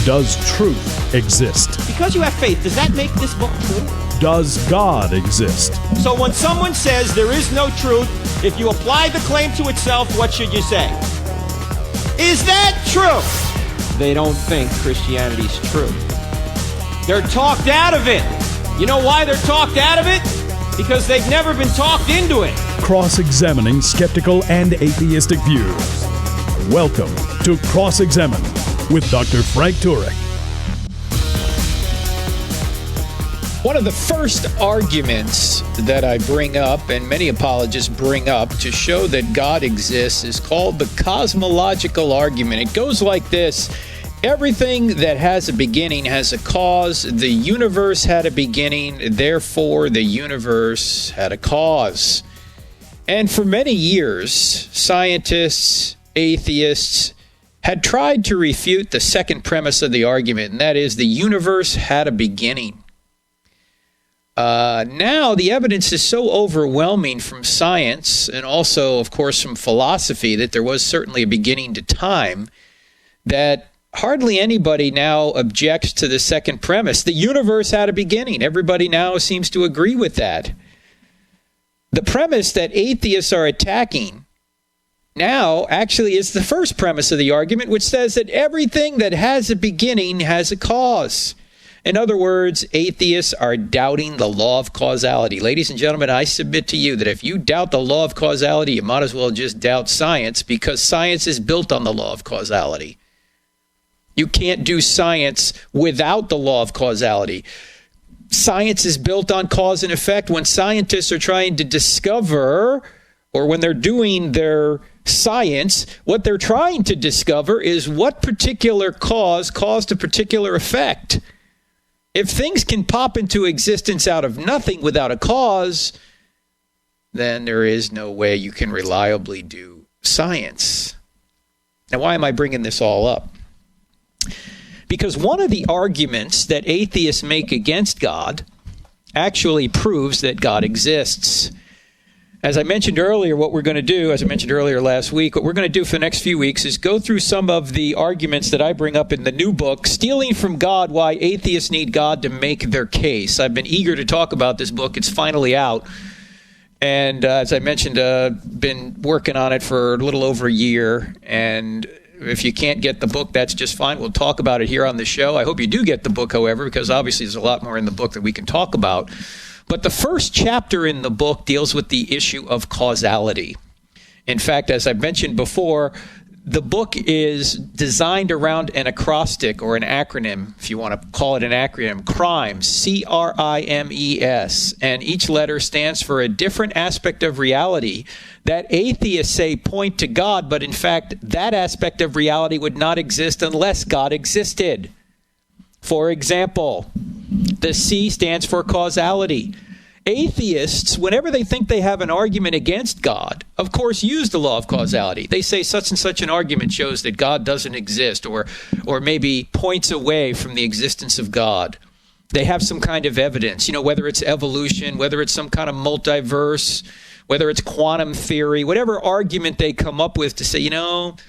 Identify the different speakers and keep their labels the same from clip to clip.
Speaker 1: Does truth exist?
Speaker 2: Because you have faith, does that make this book true?
Speaker 1: Does God exist?
Speaker 2: So when someone says there is no truth, if you apply the claim to itself, what should you say? Is that true? They don't think Christianity's true. They're talked out of it. You know why they're talked out of it? Because they've never been talked into it.
Speaker 1: Cross-examining skeptical and atheistic views. Welcome to Cross-Examine with Dr. Frank Turek.
Speaker 3: One of the first arguments that I bring up, and many apologists bring up to show that God exists, is called the cosmological argument. It goes like this. Everything that has a beginning has a cause. The universe had a beginning, therefore the universe had a cause. And for many years, scientists, atheists, had tried to refute the second premise of the argument, and that is the universe had a beginning. Now the evidence is so overwhelming from science and also, of course, from philosophy that there was certainly a beginning to time that hardly anybody now objects to the second premise. The universe had a beginning. Everybody now seems to agree with that. The premise that atheists are attacking now actually is the first premise of the argument, which says that everything that has a beginning has a cause. In other words, atheists are doubting the law of causality. Ladies and gentlemen, I submit to you that if you doubt the law of causality, you might as well just doubt science, because science is built on the law of causality. You can't do science without the law of causality. Science is built on cause and effect. When scientists are trying to discover, or when they're doing their science, what they're trying to discover is what particular cause caused a particular effect. If things can pop into existence out of nothing without a cause, then there is no way you can reliably do science. Now, why am I bringing this all up? Because one of the arguments that atheists make against God actually proves that God exists. As I mentioned earlier, what we're going to do, as I mentioned earlier last week, what we're going to do for the next few weeks is go through some of the arguments that I bring up in the new book, Stealing from God, Why Atheists Need God to Make Their Case. I've been eager to talk about this book. It's finally out. And as I mentioned, been working on it for a little over a year. And if you can't get the book, that's just fine. We'll talk about it here on the show. I hope you do get the book, however, because obviously there's a lot more in the book that we can talk about. But the first chapter in the book deals with the issue of causality. In fact, as I mentioned before, the book is designed around an acrostic or an acronym, if you want to call it an acronym, CRIMES, C-R-I-M-E-S. And each letter stands for a different aspect of reality that atheists say point to God, but in fact, that aspect of reality would not exist unless God existed. For example, the C stands for causality. Atheists, whenever they think they have an argument against God, of course, use the law of causality. They say such and such an argument shows that God doesn't exist, or maybe points away from the existence of God. They have some kind of evidence, whether it's evolution, whether it's some kind of multiverse, whether it's quantum theory, whatever argument they come up with to say, you don't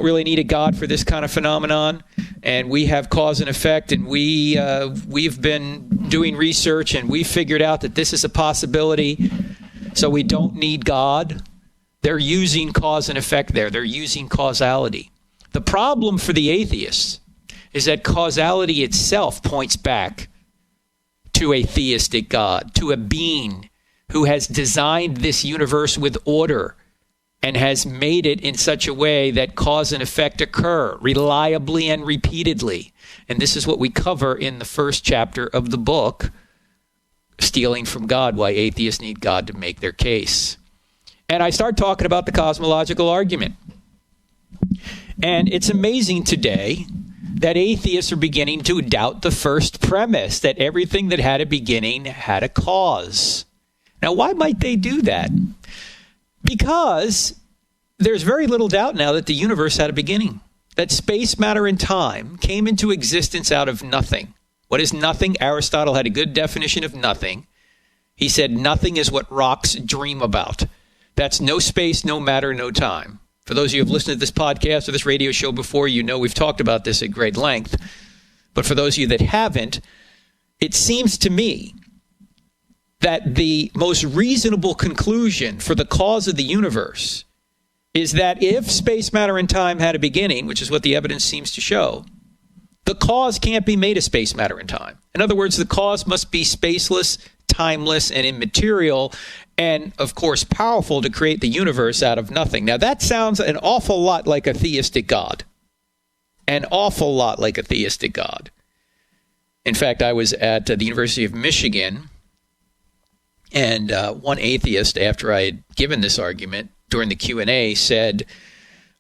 Speaker 3: really need a God for this kind of phenomenon, and we have cause and effect, and we've been doing research, and we figured out that this is a possibility, so we don't need God. They're using cause and effect there. They're using causality. The problem for the atheists is that causality itself points back to a theistic God, to a being who has designed this universe with order and has made it in such a way that cause and effect occur reliably and repeatedly. And this is what we cover in the first chapter of the book, Stealing from God, Why Atheists Need God to Make Their Case. And I start talking about the cosmological argument. And it's amazing today that atheists are beginning to doubt the first premise, that everything that had a beginning had a cause. Now, why might they do that? Because there's very little doubt now that the universe had a beginning, that space, matter, and time came into existence out of nothing. What is nothing? Aristotle had a good definition of nothing. He said nothing is what rocks dream about. That's no space, no matter, no time. For those of you who have listened to this podcast or this radio show before, we've talked about this at great length. but for those of you that haven't, it seems to me that the most reasonable conclusion for the cause of the universe is that if space, matter, and time had a beginning, which is what the evidence seems to show, the cause can't be made of space, matter, and time. In other words, the cause must be spaceless, timeless, and immaterial, and, of course, powerful to create the universe out of nothing. Now, that sounds an awful lot like a theistic God. An awful lot like a theistic God. In fact, I was at the University of Michigan, and one atheist, after I had given this argument during the Q&A, said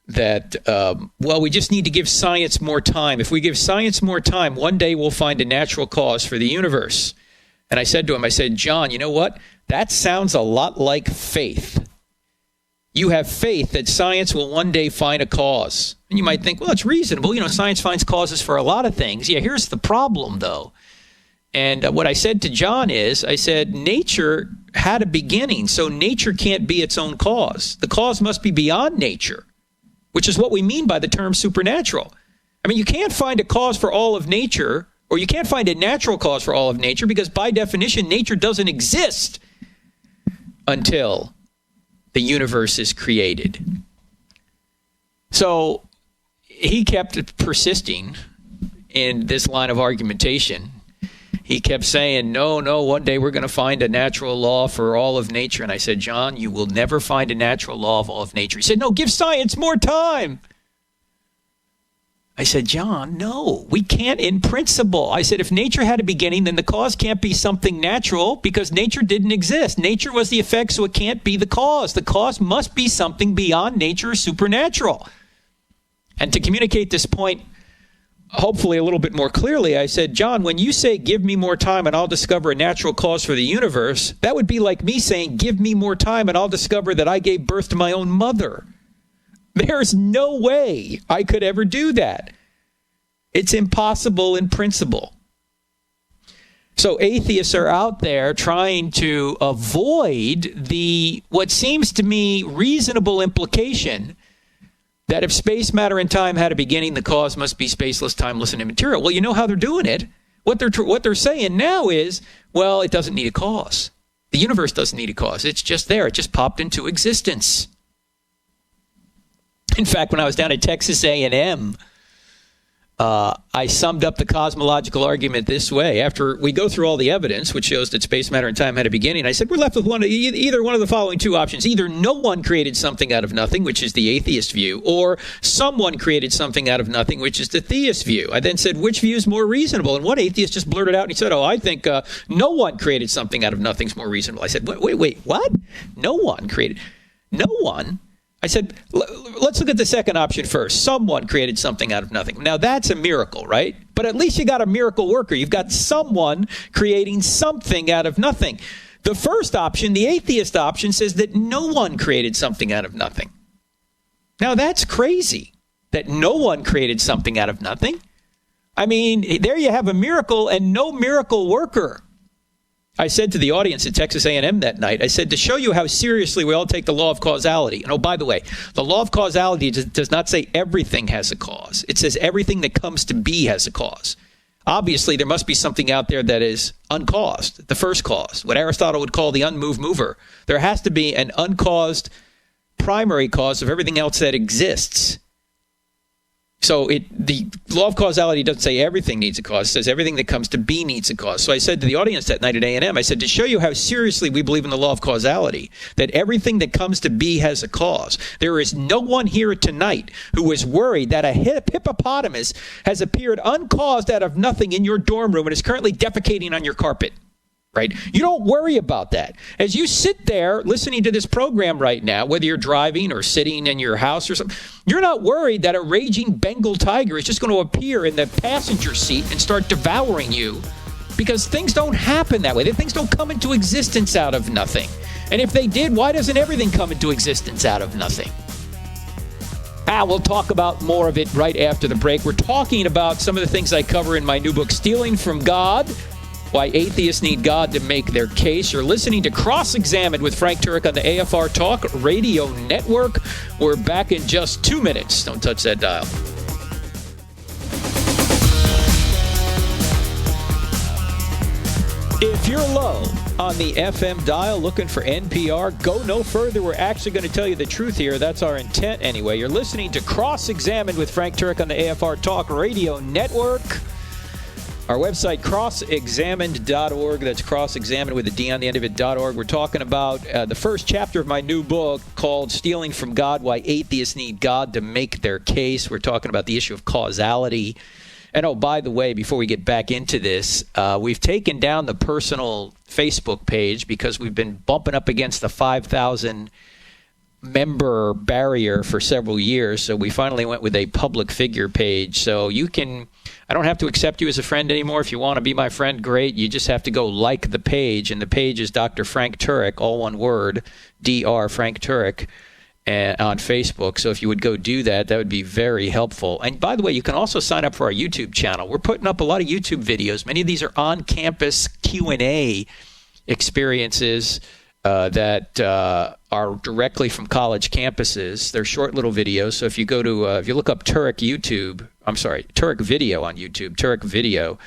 Speaker 3: that, well, we just need to give science more time. If we give science more time, one day we'll find a natural cause for the universe. And I said to him, I said, John, you know what? That sounds a lot like faith. You have faith that science will one day find a cause. And you might think, well, it's reasonable. You know, science finds causes for a lot of things. Yeah, here's the problem, though. And what I said to John is, I said, nature had a beginning, so nature can't be its own cause. The cause must be beyond nature, which is what we mean by the term supernatural. I mean, you can't find a cause for all of nature, or you can't find a natural cause for all of nature, because by definition, nature doesn't exist until the universe is created. So he kept persisting in this line of argumentation. He kept saying, no, one day we're going to find a natural law for all of nature. And I said, John, you will never find a natural law of all of nature. He said, no, give science more time. I said, John, no, we can't in principle. I said, if nature had a beginning, then the cause can't be something natural because nature didn't exist. Nature was the effect, so it can't be the cause. The cause must be something beyond nature or supernatural. And to communicate this point, hopefully a little bit more clearly, I said, John, when you say give me more time and I'll discover a natural cause for the universe, that would be like me saying give me more time and I'll discover that I gave birth to my own mother. There's no way I could ever do that. It's impossible in principle. So atheists are out there trying to avoid the what seems to me reasonable implication that if space, matter, and time had a beginning, the cause must be spaceless, timeless, and immaterial. Well, you know how they're doing it. What they're saying now is, well, it doesn't need a cause. The universe doesn't need a cause. It's just there. It just popped into existence. In fact, when I was down at Texas A&M, I summed up the cosmological argument this way. After we go through all the evidence, which shows that space, matter, and time had a beginning, I said we're left with either one of the following two options. Either no one created something out of nothing, which is the atheist view, or someone created something out of nothing, which is the theist view. I then said, which view is more reasonable? And one atheist just blurted out and he said, I think no one created something out of nothing is more reasonable. I said, wait, what? No one created. No one? I said, let's look at the second option first. Someone created something out of nothing. Now, that's a miracle, right? But at least you got a miracle worker. You've got someone creating something out of nothing. The first option, the atheist option, says that no one created something out of nothing. Now, that's crazy, that no one created something out of nothing. I mean, there you have a miracle and no miracle worker. I said to the audience at Texas A&M that night, I said, to show you how seriously we all take the law of causality. And oh, by the way, the law of causality does not say everything has a cause. It says everything that comes to be has a cause. Obviously, there must be something out there that is uncaused, the first cause, what Aristotle would call the unmoved mover. There has to be an uncaused primary cause of everything else that exists. So the law of causality doesn't say everything needs a cause. It says everything that comes to be needs a cause. So I said to the audience that night at A&M, I said, to show you how seriously we believe in the law of causality, that everything that comes to be has a cause. There is no one here tonight who is worried that a hippopotamus has appeared uncaused out of nothing in your dorm room and is currently defecating on your carpet. Right? You don't worry about that. As you sit there listening to this program right now, whether you're driving or sitting in your house or something, you're not worried that a raging Bengal tiger is just going to appear in the passenger seat and start devouring you, because things don't happen that way. Things don't come into existence out of nothing. And if they did, why doesn't everything come into existence out of nothing? We'll talk about more of it right after the break. We're talking about some of the things I cover in my new book, Stealing from God: Why Atheists Need God to Make Their Case. You're listening to Cross-Examined with Frank Turek on the AFR Talk Radio Network. We're back in just 2 minutes. Don't touch that dial. If you're low on the FM dial looking for NPR, go no further. We're actually going to tell you the truth here. That's our intent anyway. You're listening to Cross-Examined with Frank Turek on the AFR Talk Radio Network. Our website, crossexamined.org. That's cross-examined with a D on the end of it.org. We're talking about the first chapter of my new book called Stealing from God, Why Atheists Need God to Make Their Case. We're talking about the issue of causality. And oh, by the way, before we get back into this, we've taken down the personal Facebook page because we've been bumping up against the 5,000 member barrier for several years. So we finally went with a public figure page. So you can, I don't have to accept you as a friend anymore. If you want to be my friend, great. You just have to go like the page. And the page is Dr. Frank Turek, all one word, Dr. Frank Turek, on Facebook. So if you would go do that, that would be very helpful. And by the way, you can also sign up for our YouTube channel. We're putting up a lot of YouTube videos. Many of these are on-campus Q&A experiences that are directly from college campuses. They're short little videos. So if you go to, if you look up Turek Video on YouTube, Turek Video,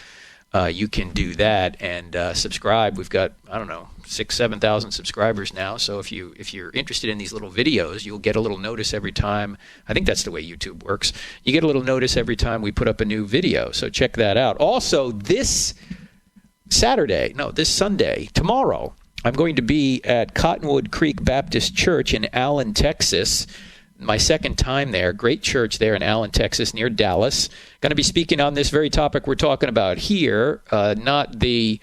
Speaker 3: you can do that and subscribe. We've got, 6,000-7,000 subscribers now. So if you're interested in these little videos, you'll get a little notice every time. I think that's the way YouTube works. You get a little notice every time we put up a new video. So check that out. Also, this Sunday, tomorrow, I'm going to be at Cottonwood Creek Baptist Church in Allen, Texas. My second time there. Great church there in Allen, Texas, near Dallas. Going to be speaking on this very topic we're talking about here, not this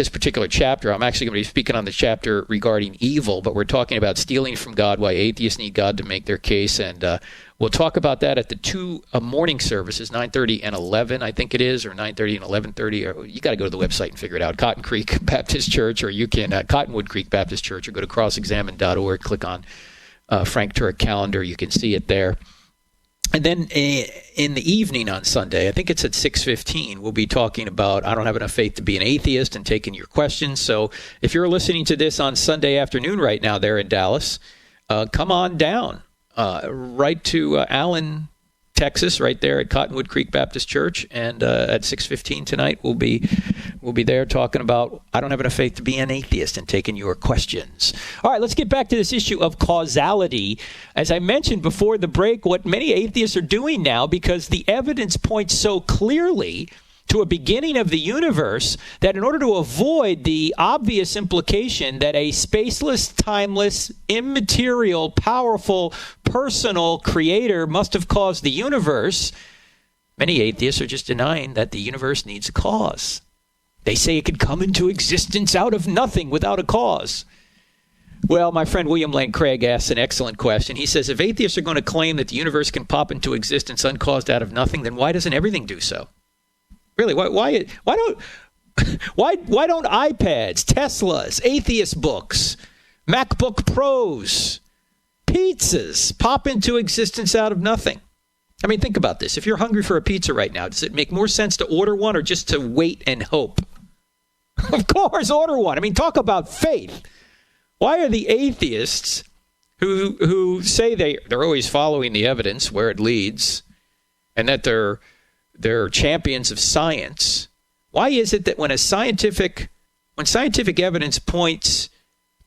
Speaker 3: particular chapter. I'm actually going to be speaking on the chapter regarding evil, but we're talking about stealing from God, why atheists need God to make their case, and we'll talk about that at the two morning services, 9:30 and 11, I think it is, or 9:30 and 11:30. Or you got to go to the website and figure it out. Cotton Creek Baptist Church, or you can Cottonwood Creek Baptist Church, or go to crossexamined.org. Click on Frank Turek calendar. You can see it there. And then in the evening on Sunday, I think it's at 6:15, we'll be talking about I don't have enough faith to be an atheist and taking your questions. So if you're listening to this on Sunday afternoon right now there in Dallas, come on down right to Allen, Texas, right there at Cottonwood Creek Baptist Church. And at 6:15 tonight, we'll be there talking about I don't have enough faith to be an atheist and taking your questions. All right, let's get back to this issue of causality. As I mentioned before the break, what many atheists are doing now, because the evidence points so clearly to a beginning of the universe, that in order to avoid the obvious implication that a spaceless, timeless, immaterial, powerful, personal creator must have caused the universe, many atheists are just denying that the universe needs a cause. They say it could come into existence out of nothing without a cause. Well, my friend William Lane Craig asks an excellent question. He says, if atheists are going to claim that the universe can pop into existence uncaused out of nothing, then why doesn't everything do so? Really, why don't iPads, Teslas, atheist books, MacBook Pros, pizzas pop into existence out of nothing? I mean, think about this. If you're hungry for a pizza right now, does it make more sense to order one or just to wait and hope? Of course, order one. I mean, talk about faith. Why are the atheists who say they're always following the evidence where it leads, and that they're champions of science, why is it that when scientific evidence points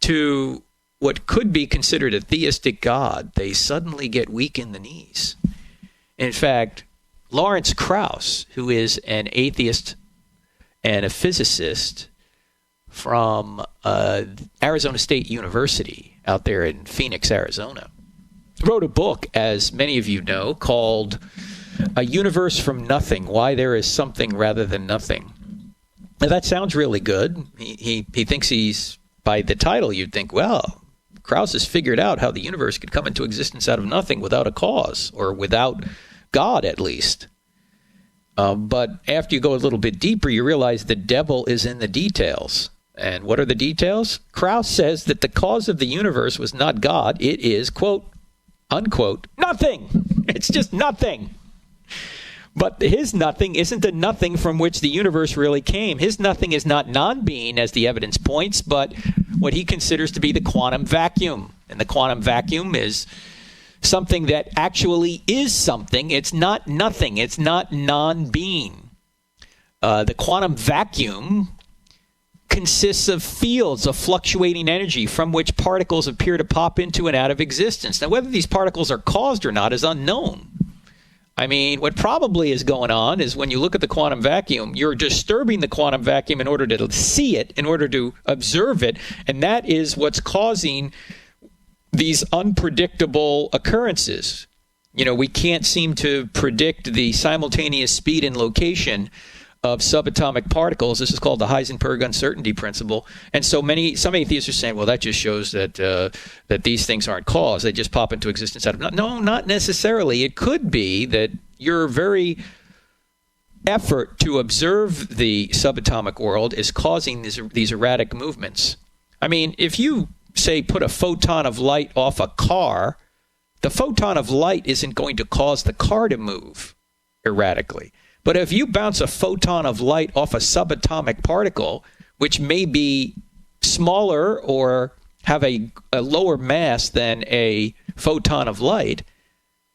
Speaker 3: to what could be considered a theistic God, they suddenly get weak in the knees? In fact, Lawrence Krauss, who is an atheist and a physicist from Arizona State University out there in Phoenix, Arizona, wrote a book, as many of you know, called A Universe from Nothing, Why There Is Something Rather Than Nothing. Now, that sounds really good. He thinks by the title, you'd think, well, Krauss has figured out how the universe could come into existence out of nothing without a cause, or without God, at least. But after you go a little bit deeper, you realize the devil is in the details. And what are the details? Krauss says that the cause of the universe was not God. It is, quote, unquote, nothing. It's just nothing. But his nothing isn't the nothing from which the universe really came. His nothing is not non-being, as the evidence points, but what he considers to be the quantum vacuum. And the quantum vacuum is something that actually is something. It's not nothing. It's not non-being. The quantum vacuum consists of fields of fluctuating energy from which particles appear to pop into and out of existence. Now, whether these particles are caused or not is unknown. I mean, what probably is going on is when you look at the quantum vacuum, you're disturbing the quantum vacuum in order to see it, in order to observe it, and that is what's causing these unpredictable occurrences. You know, we can't seem to predict the simultaneous speed and location of subatomic particles. This is called the Heisenberg uncertainty principle. And so some atheists are saying, well, that just shows that that these things aren't caused. They just pop into existence out of no, not necessarily. It could be that your very effort to observe the subatomic world is causing these erratic movements. I mean, if you, say, put a photon of light off a car, the photon of light isn't going to cause the car to move erratically. But if you bounce a photon of light off a subatomic particle, which may be smaller or have a lower mass than a photon of light,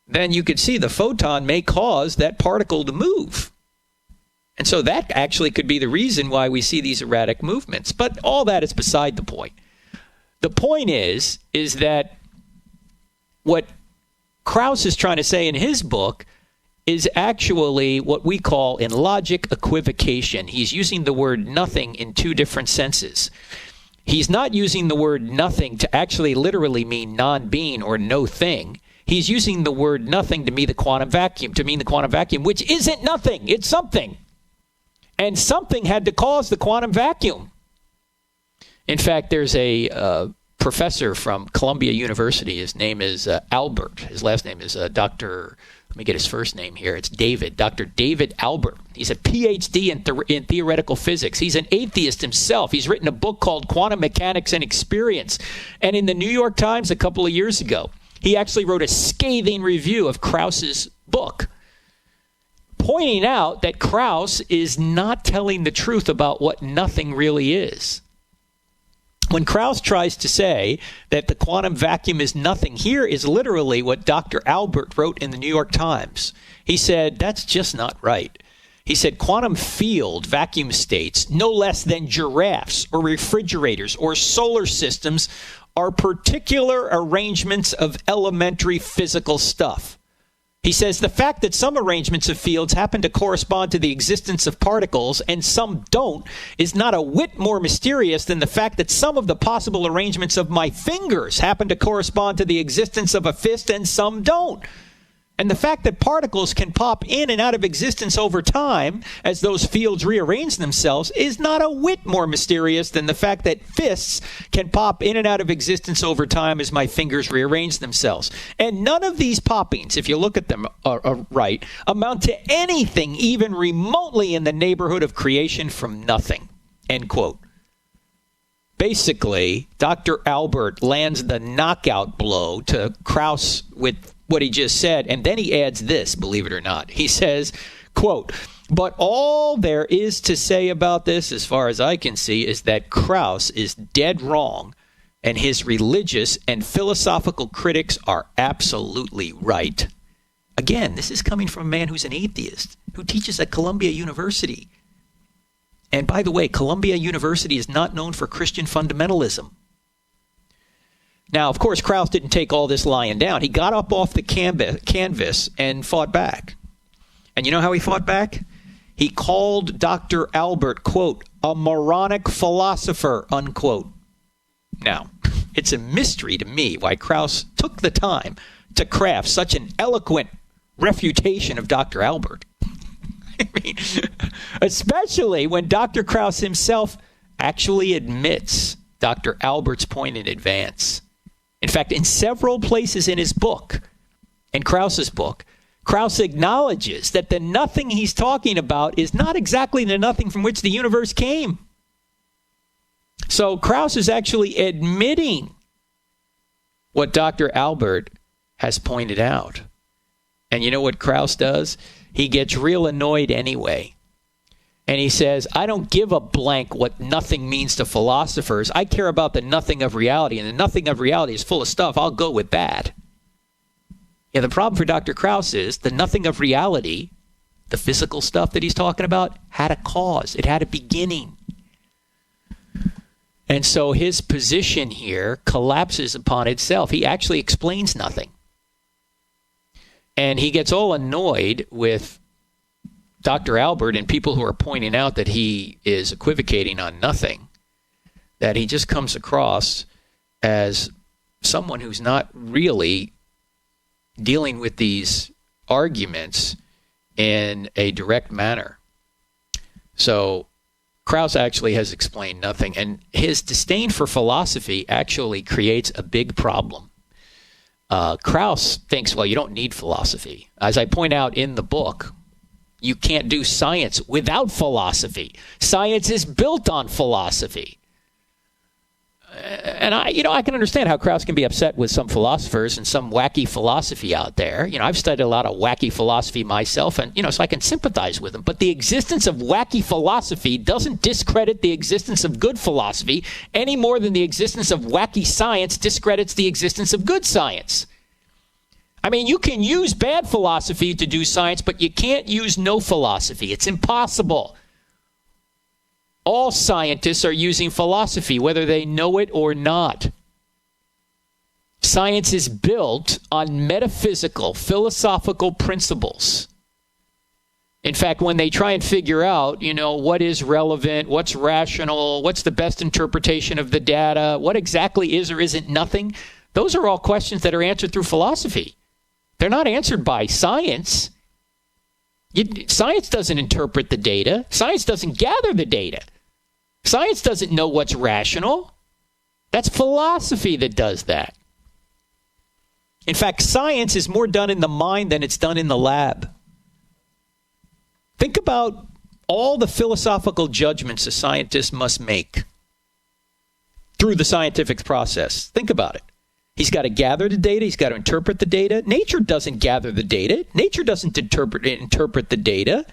Speaker 3: then you could see the photon may cause that particle to move. And so that actually could be the reason why we see these erratic movements. But all that is beside the point. The point is that what Krauss is trying to say in his book is actually what we call in logic equivocation. He's using the word nothing in two different senses. He's not using the word nothing to actually literally mean non-being or no thing. He's using the word nothing to mean the quantum vacuum, which isn't nothing. It's something. And something had to cause the quantum vacuum. In fact, there's a professor from Columbia University. His name is Albert. His last name is Dr. Let me get his first name here. It's David. Dr. David Albert. He's a PhD in theoretical physics. He's an atheist himself. He's written a book called Quantum Mechanics and Experience. And in the New York Times a couple of years ago, he actually wrote a scathing review of Krauss's book, pointing out that Krauss is not telling the truth about what nothing really is. When Krauss tries to say that the quantum vacuum is nothing, here is literally what Dr. Albert wrote in the New York Times. He said, that's just not right. He said, quantum field vacuum states, no less than giraffes or refrigerators or solar systems, are particular arrangements of elementary physical stuff. He says the fact that some arrangements of fields happen to correspond to the existence of particles and some don't is not a whit more mysterious than the fact that some of the possible arrangements of my fingers happen to correspond to the existence of a fist and some don't. And the fact that particles can pop in and out of existence over time as those fields rearrange themselves is not a whit more mysterious than the fact that fists can pop in and out of existence over time as my fingers rearrange themselves. And none of these poppings, if you look at them right, amount to anything even remotely in the neighborhood of creation from nothing. End quote. Basically, Dr. Albert lands the knockout blow to Krauss with what he just said, and then he adds this, believe it or not. He says, quote, but all there is to say about this, as far as I can see, is that Krauss is dead wrong, and his religious and philosophical critics are absolutely right. Again, this is coming from a man who's an atheist, who teaches at Columbia University. And by the way, Columbia University is not known for Christian fundamentalism. Now, of course, Krauss didn't take all this lying down. He got up off the canvas and fought back. And you know how he fought back? He called Dr. Albert, quote, a moronic philosopher, unquote. Now, it's a mystery to me why Krauss took the time to craft such an eloquent refutation of Dr. Albert. I mean, especially when Dr. Krauss himself actually admits Dr. Albert's point in advance. In fact, in several places in his book, in Krauss's book, Krauss acknowledges that the nothing he's talking about is not exactly the nothing from which the universe came. So Krauss is actually admitting what Dr. Albert has pointed out. And you know what Krauss does? He gets real annoyed anyway. And he says, I don't give a blank what nothing means to philosophers. I care about the nothing of reality, and the nothing of reality is full of stuff. I'll go with that. Yeah, the problem for Dr. Krauss is the nothing of reality, the physical stuff that he's talking about, had a cause. It had a beginning. And so his position here collapses upon itself. He actually explains nothing. And he gets all annoyed with Dr. Albert and people who are pointing out that he is equivocating on nothing, that he just comes across as someone who's not really dealing with these arguments in a direct manner. So Krauss actually has explained nothing, and his disdain for philosophy actually creates a big problem. Krauss thinks, well, you don't need philosophy. As I point out in the book, you can't do science without philosophy. Science is built on philosophy. And I can understand how Krauss can be upset with some philosophers and some wacky philosophy out there. I've studied a lot of wacky philosophy myself, and so I can sympathize with them. But the existence of wacky philosophy doesn't discredit the existence of good philosophy any more than the existence of wacky science discredits the existence of good science. I mean, you can use bad philosophy to do science, but you can't use no philosophy. It's impossible. All scientists are using philosophy, whether they know it or not. Science is built on metaphysical, philosophical principles. In fact, when they try and figure out, what is relevant, what's rational, what's the best interpretation of the data, what exactly is or isn't nothing, those are all questions that are answered through philosophy. They're not answered by science. Science doesn't interpret the data. Science doesn't gather the data. Science doesn't know what's rational. That's philosophy that does that. In fact, science is more done in the mind than it's done in the lab. Think about all the philosophical judgments a scientist must make through the scientific process. Think about it. He's got to gather the data. He's got to interpret the data. Nature doesn't gather the data. Nature doesn't interpret the data.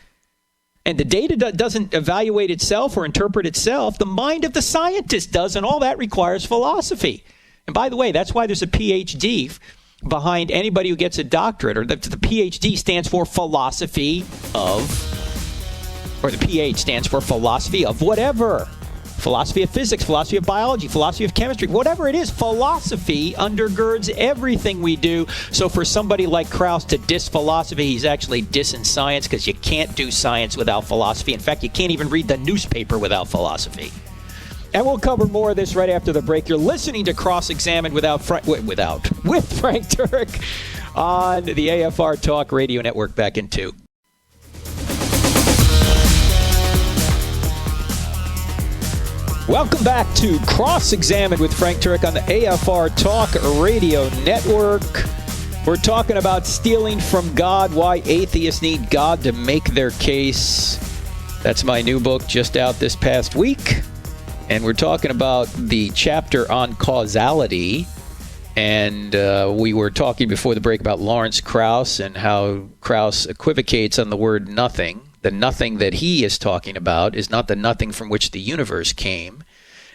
Speaker 3: And the data doesn't evaluate itself or interpret itself. The mind of the scientist does, and all that requires philosophy. And by the way, that's why there's a PhD behind anybody who gets a doctorate, or the PhD stands for philosophy of, or the PH stands for philosophy of whatever. Philosophy of physics, philosophy of biology, philosophy of chemistry, whatever it is, philosophy undergirds everything we do. So for somebody like Krauss to diss philosophy, he's actually dissing science, because you can't do science without philosophy. In fact, you can't even read the newspaper without philosophy. And we'll cover more of this right after the break. You're listening to Cross-Examined with Frank Turek on the AFR Talk Radio Network. Back in 2. Welcome back to Cross-Examined with Frank Turek on the AFR Talk Radio Network. We're talking about stealing from God, why atheists need God to make their case. That's my new book, just out this past week. And we're talking about the chapter on causality. And we were talking before the break about Lawrence Krauss and how Krauss equivocates on the word nothing. The nothing that he is talking about is not the nothing from which the universe came.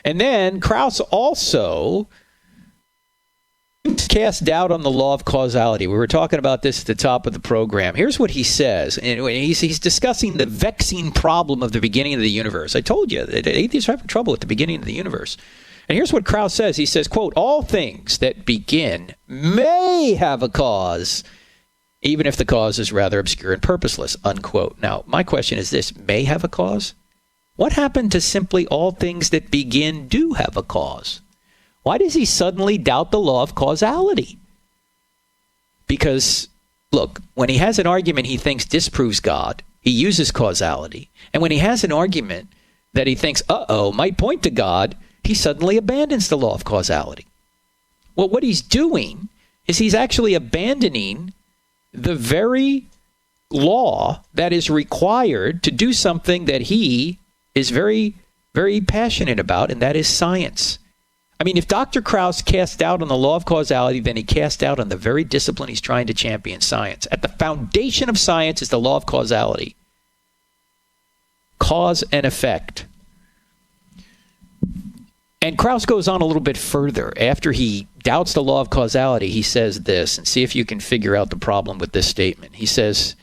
Speaker 3: And then Krauss also cast doubt on the law of causality. We were talking about this at the top of the program. Here's what he says. And he's discussing the vexing problem of the beginning of the universe. I told you that atheists are having trouble at the beginning of the universe. And here's what Krauss says. He says, quote, all things that begin may have a cause, even if the cause is rather obscure and purposeless, unquote. Now, my question is this, may have a cause? What happened to simply all things that begin do have a cause? Why does he suddenly doubt the law of causality? Because, look, when he has an argument he thinks disproves God, he uses causality. And when he has an argument that he thinks, might point to God, he suddenly abandons the law of causality. Well, what he's doing is he's actually abandoning the very law that is required to do something that he is very, very passionate about, and that is science. I mean, if Dr. Krauss cast doubt on the law of causality, then he cast doubt on the very discipline he's trying to champion, science. At the foundation of science is the law of causality. Cause and effect. And Krauss goes on a little bit further. After he doubts the law of causality, he says this, and see if you can figure out the problem with this statement. He says,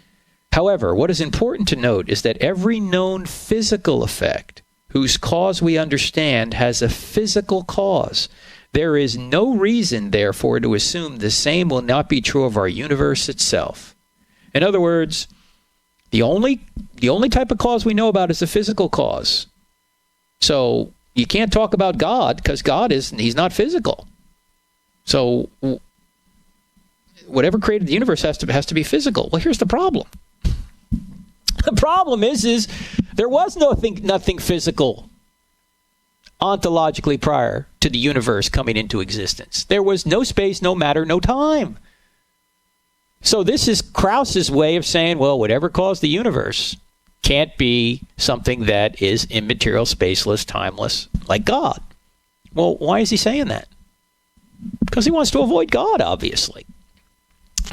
Speaker 3: however, what is important to note is that every known physical effect whose cause we understand has a physical cause, there is no reason, therefore, to assume the same will not be true of our universe itself. In other words, the only type of cause we know about is the physical cause. So you can't talk about God because he's not physical. So whatever created the universe has to be physical. Well, here's the problem. The problem is there was nothing physical ontologically prior to the universe coming into existence. There was no space, no matter, no time. So this is Krauss's way of saying, well, whatever caused the universe can't be something that is immaterial, spaceless, timeless, like God. Well, why is he saying that? Because he wants to avoid God, obviously.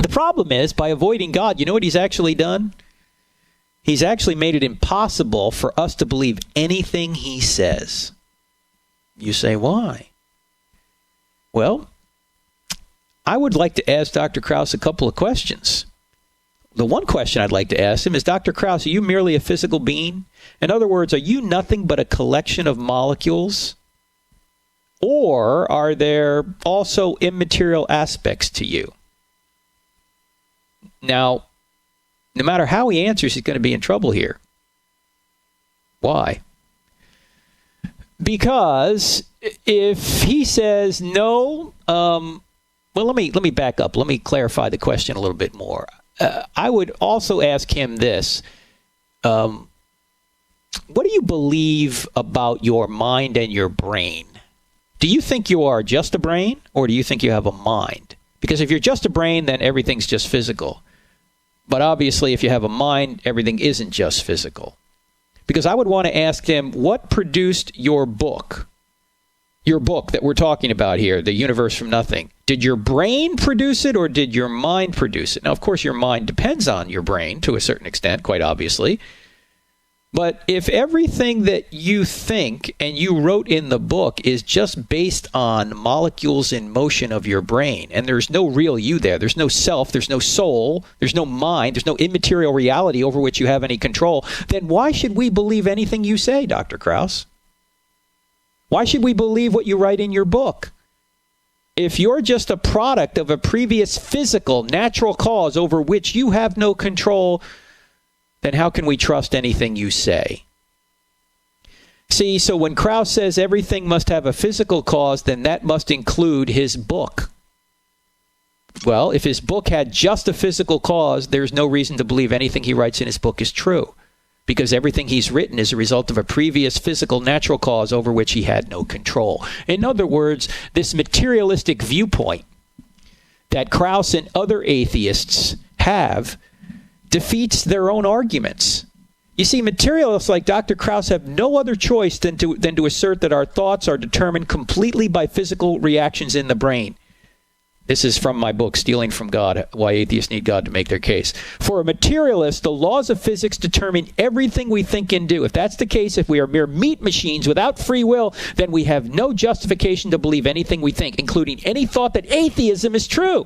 Speaker 3: The problem is, by avoiding God, you know what he's actually done? He's actually made it impossible for us to believe anything he says. You say, why? Well, I would like to ask Dr. Krauss a couple of questions. The one question I'd like to ask him is, Dr. Krauss, are you merely a physical being? In other words, are you nothing but a collection of molecules? Or are there also immaterial aspects to you? Now, no matter how he answers, he's going to be in trouble here. Why? Because if he says no, well, let me back up. Let me clarify the question a little bit more. I would also ask him this. What do you believe about your mind and your brain? Do you think you are just a brain, or do you think you have a mind? Because if you're just a brain, then everything's just physical. But obviously, if you have a mind, everything isn't just physical. Because I would want to ask him, what produced your book? Your book that we're talking about here, The Universe from Nothing. Did your brain produce it, or did your mind produce it? Now, of course, your mind depends on your brain to a certain extent, quite obviously. But if everything that you think and you wrote in the book is just based on molecules in motion of your brain, and there's no real you there, there's no self, there's no soul, there's no mind, there's no immaterial reality over which you have any control, then why should we believe anything you say, Dr. Krauss? Why should we believe what you write in your book? If you're just a product of a previous physical, natural cause over which you have no control, then how can we trust anything you say? See, so when Krauss says everything must have a physical cause, then that must include his book. Well, if his book had just a physical cause, there's no reason to believe anything he writes in his book is true, because everything he's written is a result of a previous physical, natural cause over which he had no control. In other words, this materialistic viewpoint that Krauss and other atheists have defeats their own arguments. You see, materialists like Dr. Krauss have no other choice than to assert that our thoughts are determined completely by physical reactions in the brain. This is from my book, Stealing from God, Why Atheists Need God to Make Their Case. For a materialist, the laws of physics determine everything we think and do. If that's the case, if we are mere meat machines without free will, then we have no justification to believe anything we think, including any thought that atheism is true.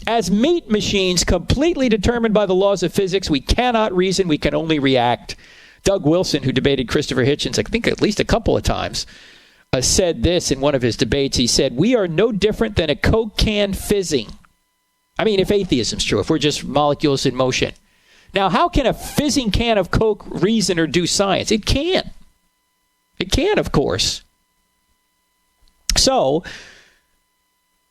Speaker 3: As meat machines completely determined by the laws of physics, we cannot reason, we can only react. Doug Wilson, who debated Christopher Hitchens, I think at least a couple of times, said this in one of his debates. He said, we are no different than a Coke can fizzing. I mean, if atheism's true, if we're just molecules in motion. Now, how can a fizzing can of Coke reason or do science? It can't. It can, of course. So,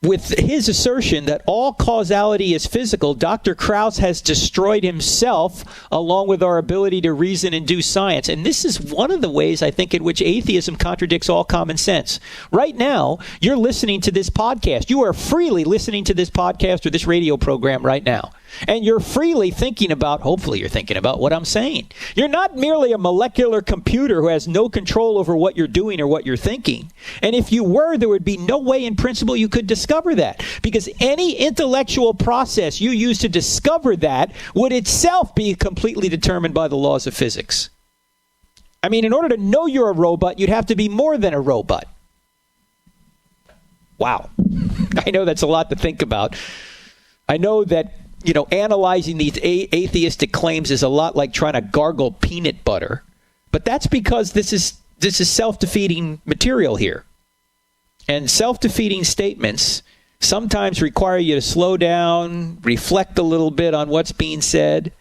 Speaker 3: with his assertion that all causality is physical, Dr. Krauss has destroyed himself along with our ability to reason and do science. And this is one of the ways, I think, in which atheism contradicts all common sense. Right now, you're listening to this podcast. You are freely listening to this podcast or this radio program right now. And you're freely thinking about, hopefully you're thinking about what I'm saying. You're not merely a molecular computer who has no control over what you're doing or what you're thinking. And if you were, there would be no way in principle you could discover that. Because any intellectual process you use to discover that would itself be completely determined by the laws of physics. I mean, in order to know you're a robot, you'd have to be more than a robot. Wow. I know that's a lot to think about. I know that analyzing these atheistic claims is a lot like trying to gargle peanut butter. But that's because this is this is self-defeating material here. And self-defeating statements sometimes require you to slow down, reflect a little bit on what's being said.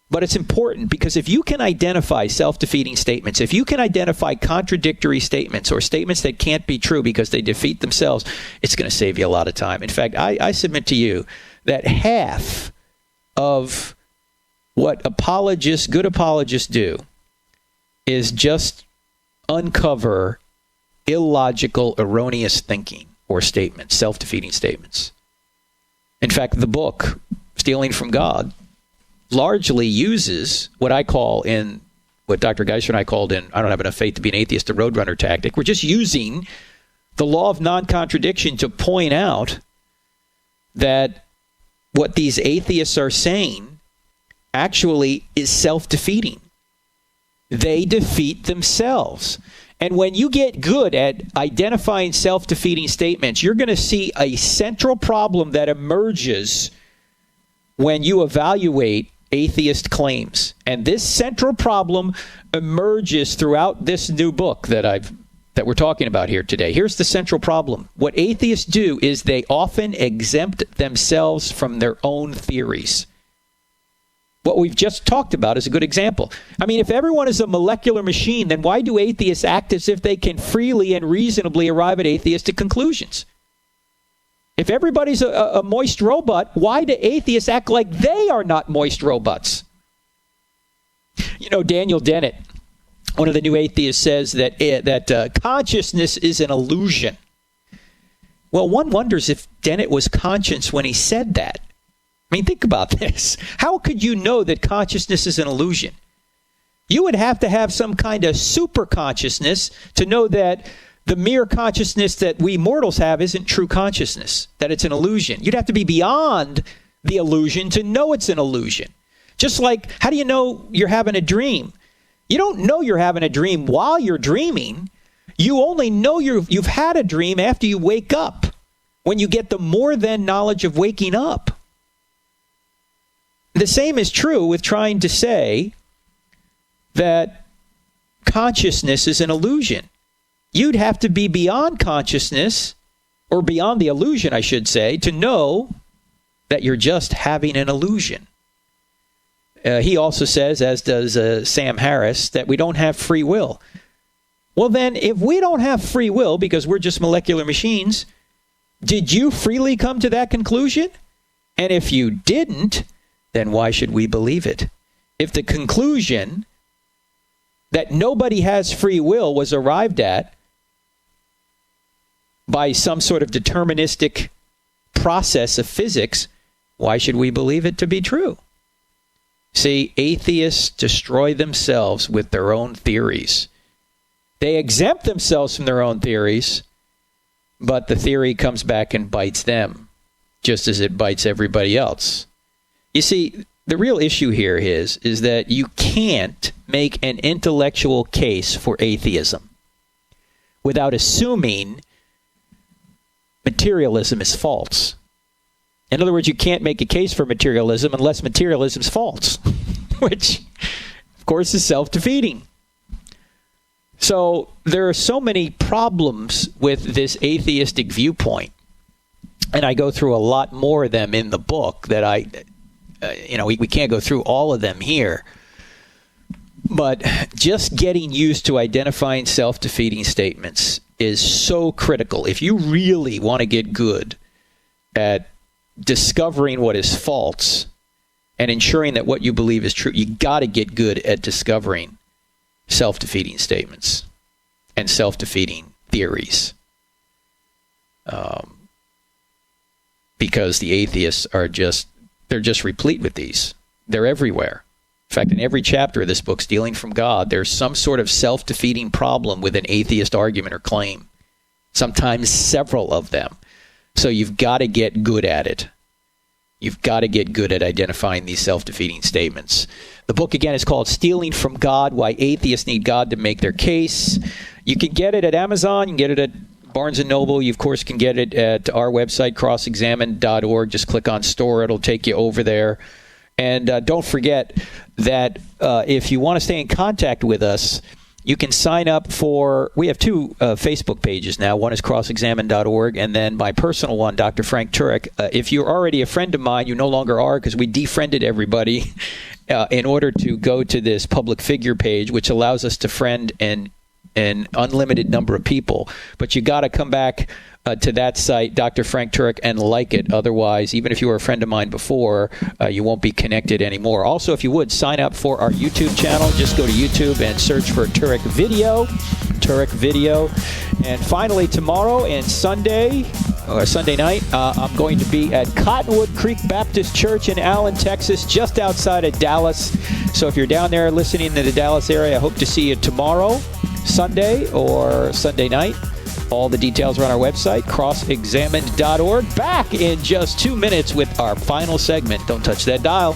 Speaker 3: But it's important because if you can identify self-defeating statements, if you can identify contradictory statements or statements that can't be true because they defeat themselves, it's going to save you a lot of time. In fact, I submit to you that half of what good apologists do is just uncover illogical, erroneous thinking or statements, self-defeating statements. In fact, the book, Stealing from God, largely uses what Dr. Geisler and I called in, I don't have enough faith to be an atheist, the roadrunner tactic. We're just using the law of non-contradiction to point out that what these atheists are saying actually is self-defeating. They defeat themselves. And when you get good at identifying self-defeating statements, you're going to see a central problem that emerges when you evaluate atheist claims. And this central problem emerges throughout this new book that we're talking about here today. Here's the central problem. What atheists do is they often exempt themselves from their own theories. What we've just talked about is a good example. I mean, if everyone is a molecular machine, then why do atheists act as if they can freely and reasonably arrive at atheistic conclusions? If everybody's a moist robot, why do atheists act like they are not moist robots? You know, Daniel Dennett, one of the new atheists, says that consciousness is an illusion. Well, one wonders if Dennett was conscious when he said that. I mean, think about this. How could you know that consciousness is an illusion? You would have to have some kind of super consciousness to know that the mere consciousness that we mortals have isn't true consciousness, that it's an illusion. You'd have to be beyond the illusion to know it's an illusion. Just like, how do you know you're having a dream? You don't know you're having a dream while you're dreaming. You only know you've had a dream after you wake up, when you get the more than knowledge of waking up. The same is true with trying to say that consciousness is an illusion. You'd have to be beyond consciousness, or beyond the illusion, I should say, to know that you're just having an illusion. He also says, as does Sam Harris, that we don't have free will. Well, then, if we don't have free will because we're just molecular machines, did you freely come to that conclusion? And if you didn't, then why should we believe it? If the conclusion that nobody has free will was arrived at by some sort of deterministic process of physics, why should we believe it to be true? See, atheists destroy themselves with their own theories. They exempt themselves from their own theories, but the theory comes back and bites them, just as it bites everybody else. You see, the real issue here is that you can't make an intellectual case for atheism without assuming materialism is false. In other words, you can't make a case for materialism unless materialism is false, which, of course, is self-defeating. So there are so many problems with this atheistic viewpoint, and I go through a lot more of them in the book that we can't go through all of them here. But just getting used to identifying self-defeating statements is so critical. If you really want to get good at discovering what is false and ensuring that what you believe is true, you got to get good at discovering self-defeating statements and self-defeating theories. Because the atheists are just replete with these. They're everywhere. In fact, in every chapter of this book, Stealing from God, there's some sort of self-defeating problem with an atheist argument or claim. Sometimes several of them. So you've got to get good at it. You've got to get good at identifying these self-defeating statements. The book, again, is called Stealing from God, Why Atheists Need God to Make Their Case. You can get it at Amazon. You can get it at Barnes & Noble. You, of course, can get it at our website, crossexamine.org. Just click on store. It'll take you over there. And don't forget that if you want to stay in contact with us, You can sign up for, we have two Facebook pages now. One is crossexamine.org, and then my personal one, Dr. Frank Turek. If you're already a friend of mine, you no longer are, because we defriended everybody in order to go to this public figure page, which allows us to friend an unlimited number of people. But you got to come back to that site, Dr. Frank Turek, and like it. Otherwise, even if you were a friend of mine before, you won't be connected anymore. Also, if you would, sign up for our YouTube channel. Just go to YouTube and search for Turek Video. Turek Video. And finally, tomorrow and Sunday night, I'm going to be at Cottonwood Creek Baptist Church in Allen, Texas, just outside of Dallas. So if you're down there listening to the Dallas area, I hope to see you tomorrow, Sunday, or Sunday night. All the details are on our website, crossexamined.org. Back in just 2 minutes with our final segment. Don't touch that dial.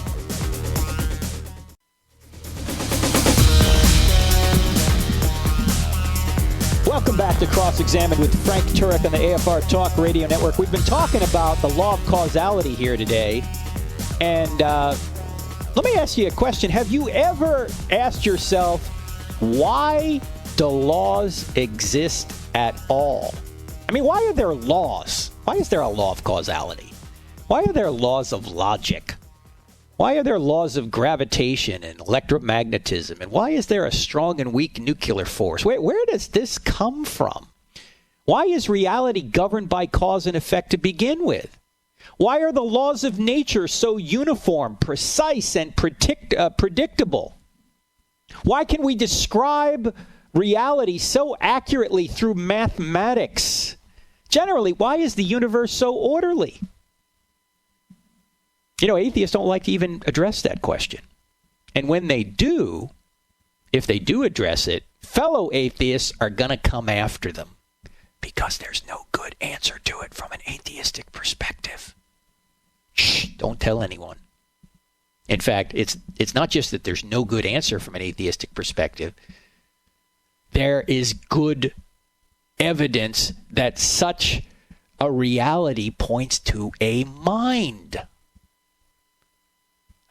Speaker 3: Welcome back to Cross-Examined with Frank Turek on the AFR Talk Radio Network. We've been talking about the law of causality here today. And let me ask you a question. Have you ever asked yourself, why do laws exist at all? I mean, why are there laws? Why is there a law of causality? Why are there laws of logic? Why are there laws of gravitation and electromagnetism? And why is there a strong and weak nuclear force? Where does this come from? Why is reality governed by cause and effect to begin with? Why are the laws of nature so uniform, precise, and predictable? Why can we describe reality so accurately through mathematics? Generally, why is the universe so orderly? You know, atheists don't like to even address that question. And when they do, if they do address it, fellow atheists are going to come after them because there's no good answer to it from an atheistic perspective. Shh, don't tell anyone. In fact, it's not just that there's no good answer from an atheistic perspective. There is good evidence that such a reality points to a mind.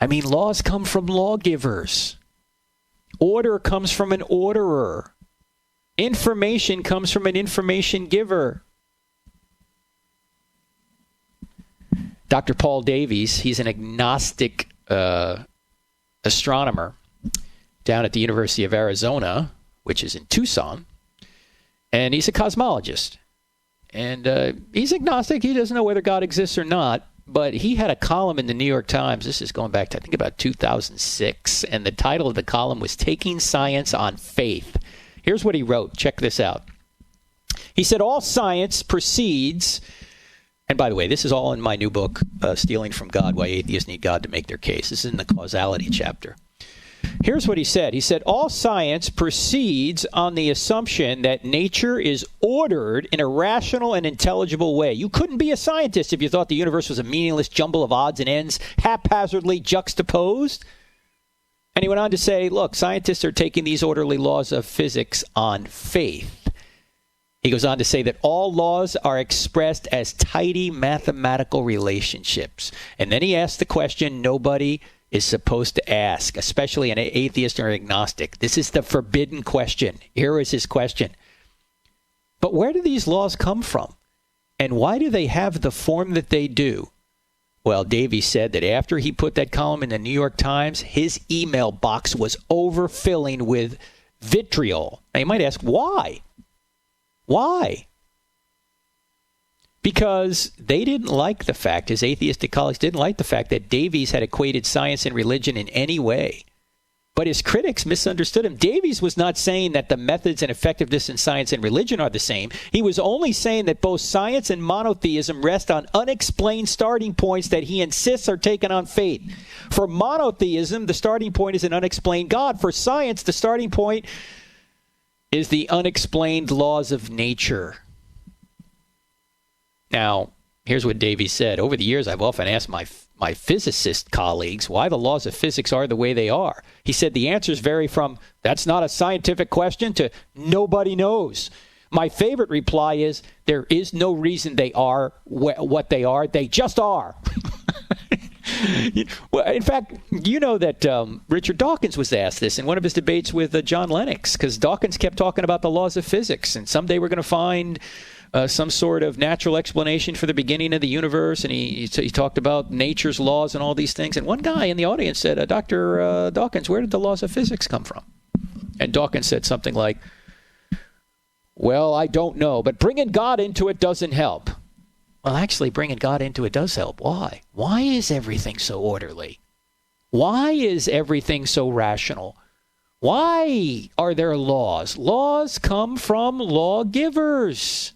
Speaker 3: I mean, laws come from lawgivers. Order comes from an orderer. Information comes from an information giver. Dr. Paul Davies, he's an agnostic astronomer down at the University of Arizona, which is in Tucson, and he's a cosmologist. And he's agnostic. He doesn't know whether God exists or not. But he had a column in the New York Times. This is going back to, I think, about 2006. And the title of the column was Taking Science on Faith. Here's what he wrote. Check this out. He said, all science proceeds, and by the way, this is all in my new book, Stealing from God, Why Atheists Need God to Make Their Case. This is in the Causality chapter. Here's what he said. He said, all science proceeds on the assumption that nature is ordered in a rational and intelligible way. You couldn't be a scientist if you thought the universe was a meaningless jumble of odds and ends, haphazardly juxtaposed. And he went on to say, look, scientists are taking these orderly laws of physics on faith. He goes on to say that all laws are expressed as tidy mathematical relationships. And then he asked the question nobody is supposed to ask, especially an atheist or agnostic. This is the forbidden question. Here is his question. But where do these laws come from? And why do they have the form that they do? Well, Davies said that after he put that column in the New York Times, his email box was overfilling with vitriol. Now you might ask, why? Why? Because they didn't like the fact, his atheistic colleagues didn't like the fact that Davies had equated science and religion in any way. But his critics misunderstood him. Davies was not saying that the methods and effectiveness in science and religion are the same. He was only saying that both science and monotheism rest on unexplained starting points that he insists are taken on faith. For monotheism, the starting point is an unexplained God. For science, the starting point is the unexplained laws of nature. Now, here's what Davies said. Over the years, I've often asked my physicist colleagues why the laws of physics are the way they are. He said the answers vary from, that's not a scientific question, to nobody knows. My favorite reply is, there is no reason they are what they are. They just are.
Speaker 4: Well, in fact, you know that Richard Dawkins was asked this in one of his debates with John Lennox, because Dawkins kept talking about the laws of physics, and someday we're going to find some sort of natural explanation for the beginning of the universe, and he talked about nature's laws and all these things. And one guy in the audience said, Dr. Dawkins, where did the laws of physics come from? And Dawkins said something like, well, I don't know, but bringing God into it doesn't help. Well, actually, bringing God into it does help. Why? Why is everything so orderly? Why is everything so rational? Why are there laws? Laws come from lawgivers.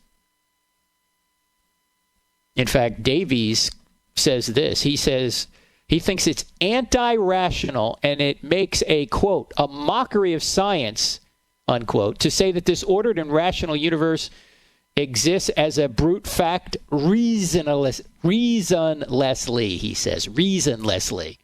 Speaker 4: In fact, Davies says this. He says he thinks it's anti-rational, and it makes a, quote, a mockery of science, unquote, to say that this ordered and rational universe exists as a brute fact reasonlessly, he says, reasonlessly.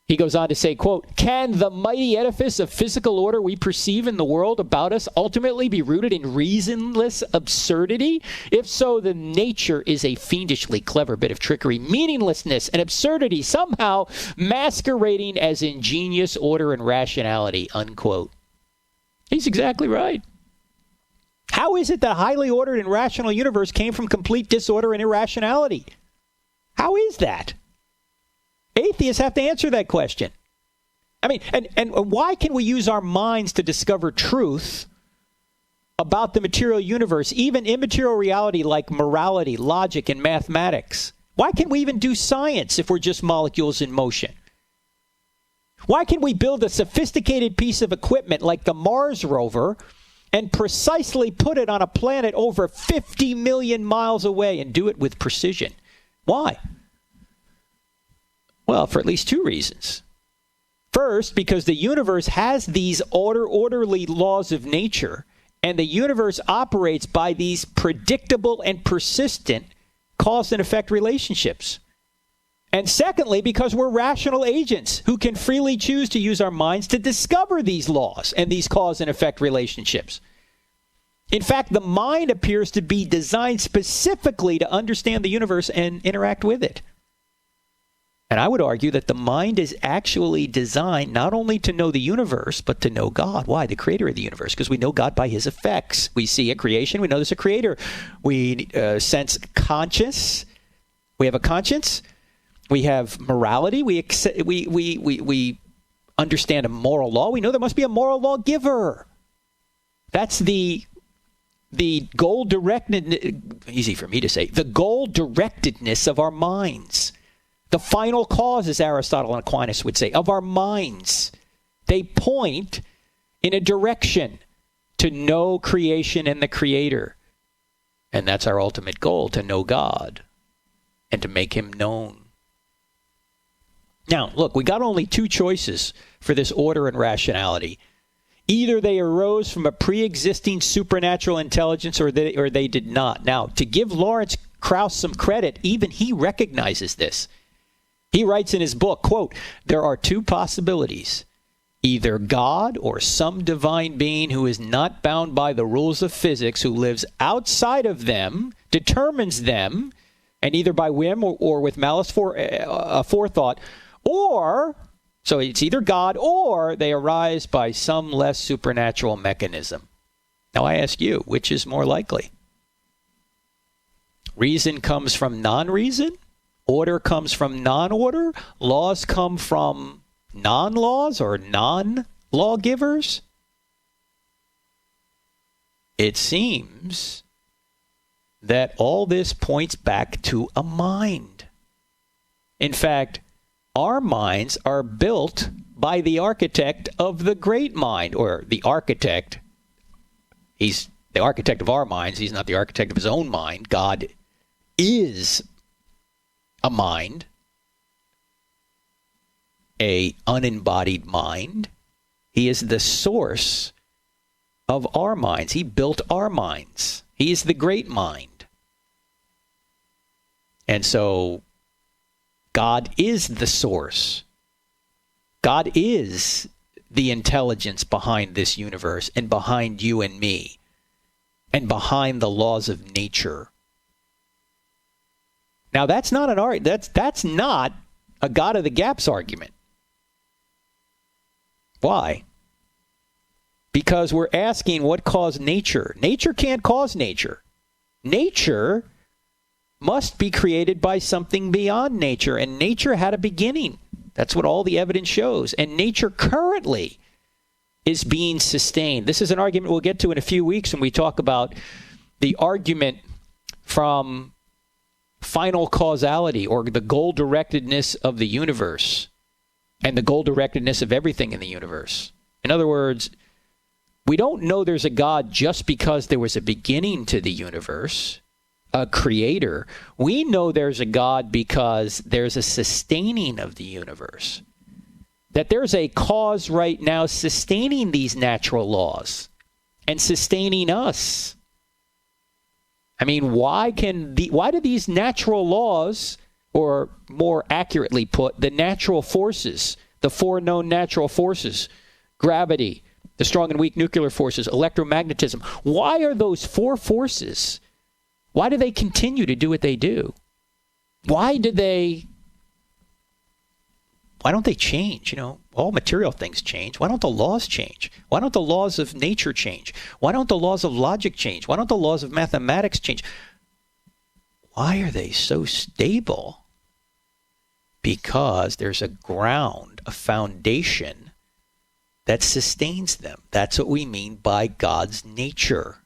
Speaker 4: He goes on to say, quote, can the mighty edifice of physical order we perceive in the world about us ultimately be rooted in reasonless absurdity? If so, then nature is a fiendishly clever bit of trickery, meaninglessness, and absurdity, somehow masquerading as ingenious order and rationality, unquote. He's exactly right. How is it the highly ordered and rational universe came from complete disorder and irrationality? How is that? Atheists have to answer that question. I mean, and why can we use our minds to discover truth about the material universe, even immaterial reality like morality, logic, and mathematics? Why can we even do science if we're just molecules in motion? Why can we build a sophisticated piece of equipment like the Mars rover and precisely put it on a planet over 50 million miles away and do it with precision? Why? Well, for at least two reasons. First, because the universe has these orderly laws of nature, and the universe operates by these predictable and persistent cause and effect relationships. And secondly, because we're rational agents who can freely choose to use our minds to discover these laws and these cause and effect relationships. In fact, the mind appears to be designed specifically to understand the universe and interact with it. And I would argue that the mind is actually designed not only to know the universe, but to know God. Why? The creator of the universe, because we know God by his effects. We see a creation, we know there's a creator. We sense conscience. We have a conscience. We have morality. We understand a moral law. We know there must be a moral lawgiver. That's the goal-directed, easy for me to say, the goal-directedness of our minds. The final cause, as Aristotle and Aquinas would say, of our minds. They point in a direction to know creation and the creator. And that's our ultimate goal, to know God and to make him known. Now, look, we got only two choices for this order and rationality. Either they arose from a pre-existing supernatural intelligence or they did not. Now, to give Lawrence Krauss some credit, even he recognizes this. He writes in his book, quote, there are two possibilities. Either God or some divine being who is not bound by the rules of physics, who lives outside of them, determines them, and either by whim or with malice forethought, or, so it's either God or they arise by some less supernatural mechanism. Now I ask you, which is more likely? Reason comes from non-reason? Order comes from non-order? Laws come from non-laws or non-lawgivers? It seems that all this points back to a mind. In fact, our minds are built by the architect of the great mind, or the architect. He's the architect of our minds. He's not the architect of his own mind. God is a mind, a unembodied mind. He is the source of our minds. He built our minds. He is the great mind. And so God is the source. God is the intelligence behind this universe and behind you and me and behind the laws of nature. Now, that's not a God of the gaps argument. Why? Because we're asking what caused nature. Nature can't cause nature. Nature must be created by something beyond nature, and nature had a beginning. That's what all the evidence shows. And nature currently is being sustained. This is an argument we'll get to in a few weeks when we talk about the argument from final causality, or the goal-directedness of the universe and the goal-directedness of everything in the universe. In other words, we don't know there's a God just because there was a beginning to the universe, a creator. We know there's a God because there's a sustaining of the universe. That there's a cause right now sustaining these natural laws and sustaining us. I mean, why do these natural laws, or more accurately put, the natural forces, the four known natural forces, gravity, the strong and weak nuclear forces, electromagnetism, why are those four forces, why do they continue to do what they do? Why don't they change? All material things change. Why don't the laws change? Why don't the laws of nature change? Why don't the laws of logic change? Why don't the laws of mathematics change? Why are they so stable? Because there's a ground, a foundation that sustains them. That's what we mean by God's nature.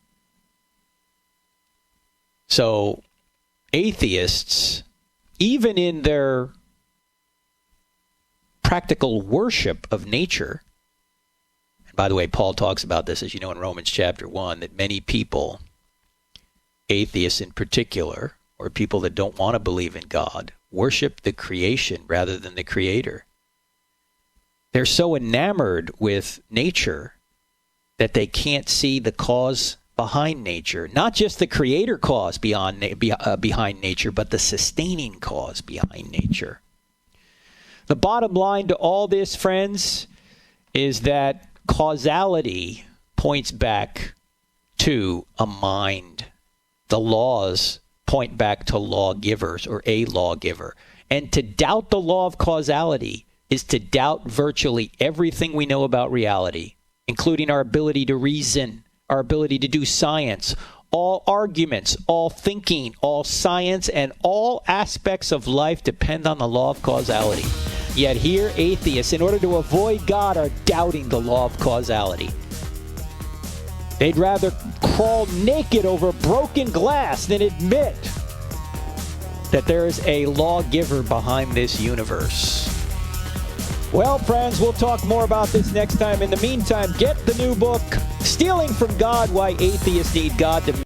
Speaker 4: So, atheists, even in their practical worship of nature, and by the way, Paul talks about this, as you know, in Romans chapter 1, that many people, atheists in particular, or people that don't want to believe in God, worship the creation rather than the creator. They're so enamored with nature that they can't see the cause behind nature. Not just the creator cause behind nature, but the sustaining cause behind nature. The bottom line to all this, friends, is that causality points back to a mind. The laws point back to lawgivers, or a lawgiver. And to doubt the law of causality is to doubt virtually everything we know about reality, including our ability to reason, our ability to do science, all arguments, all thinking, all science, and all aspects of life depend on the law of causality. Yet here, atheists, in order to avoid God, are doubting the law of causality. They'd rather crawl naked over broken glass than admit that there is a lawgiver behind this universe. Well, friends, we'll talk more about this next time. In the meantime, get the new book, Stealing from God, Why Atheists Need God to